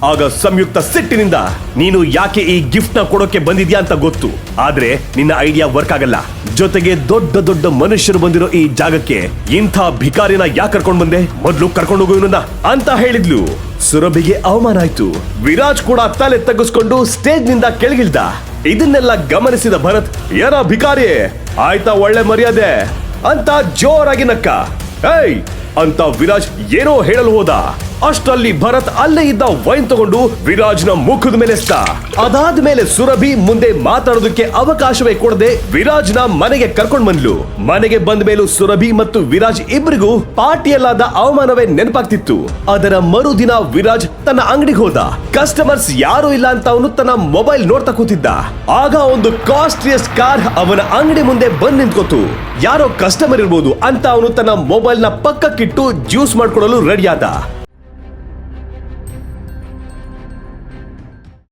ಆಗ ಸಂಯುಕ್ತ ಸಿಟ್ಟಿನಿಂದ, ನೀನು ಯಾಕೆ ಈ ಗಿಫ್ಟ್ ನ ಕೊಡೋಕೆ ಬಂದಿದ್ಯಾ ಅಂತ ಗೊತ್ತು, ಆದ್ರೆ ನಿನ್ನ ಐಡಿಯಾ ವರ್ಕ್ ಆಗಲ್ಲ. ಜೊತೆಗೆ ದೊಡ್ಡ ದೊಡ್ಡ ಮನುಷ್ಯರು ಬಂದಿರೋ ಈ ಜಾಗಕ್ಕೆ ಇಂಥ ಭಿಕಾರಿನ ಯಾಕೆ ಕರ್ಕೊಂಡ್ ಬಂದೆ, ಮೊದ್ಲು ಕರ್ಕೊಂಡು ಹೋಗು ಇವನನ್ನ ಅಂತ ಹೇಳಿದ್ಲು. ಸುರಭಿಗೆ ಅವಮಾನ ಆಯ್ತು. ವಿರಾಜ್ ಕೂಡ ತಲೆ ತಗ್ಗಿಸ್ಕೊಂಡು ಸ್ಟೇಜ್ ನಿಂದ ಕೆಳಗಿಳ್ದ. ಇದನ್ನೆಲ್ಲ ಗಮನಿಸಿದ ಭರತ್, ಏನ ಭಿಕಾರಿ, ಆಯ್ತಾ ಒಳ್ಳೆ ಮರ್ಯಾದೆ ಅಂತ ಜೋರಾಗಿ ನಕ್ಕ. ಏಯ್ ಅಂತ ವಿರಾಜ್ ಏನೋ ಹೇಳಲು ಹೋದ. ಅಷ್ಟರಲ್ಲಿ ಭರತ್ ಅಲ್ಲೇ ಇದ್ದ ವೈನ್ ತಗೊಂಡು ವಿರಾಜ್ನ ಮುಖದ ಮೇಲೆ ಎಸ್ದ. ಅದಾದ್ಮೇಲೆ ಸುರಭಿ ಮುಂದೆ ಮಾತಾಡೋದಕ್ಕೆ ಅವಕಾಶವೇ ಕೊಡದೆ ವಿರಾಜ್ನ ಮನೆಗೆ ಕರ್ಕೊಂಡ್ ಬಂದ್ಲು. ಮನೆಗೆ ಬಂದ ಮೇಲೂ ಸುರಭಿ ಮತ್ತು ವಿರಾಜ್ ಇಬ್ಬರಿಗೂ ಪಾರ್ಟಿಯಲ್ಲಾದ ಅವಮಾನವೇ ನೆನಪಾಗ್ತಿತ್ತು. ಅದರ ಮರುದಿನ ವಿರಾಜ್ ತನ್ನ ಅಂಗಡಿಗೆ ಹೋದ. ಕಸ್ಟಮರ್ಸ್ ಯಾರು ಇಲ್ಲ ಅಂತ ಅವನು ತನ್ನ ಮೊಬೈಲ್ ನೋಡ್ತಾ ಕೂತಿದ್ದ. ಆಗ ಒಂದು ಕಾಸ್ಟ್ಲಿಯಸ್ಟ್ ಕಾರ್ ಅವನ ಅಂಗಡಿ ಮುಂದೆ ಬಂದ್ ನಿಂತ್ಕೋತು. ಯಾರೋ ಕಸ್ಟಮರ್ ಇರ್ಬೋದು ಅಂತ ಅವನು ತನ್ನ ಮೊಬೈಲ್ ನ ಪಕ್ಕಕ್ಕಿಟ್ಟು ಜ್ಯೂಸ್ ಮಾಡ್ಕೊಡಲು ರೆಡಿ ಆದ.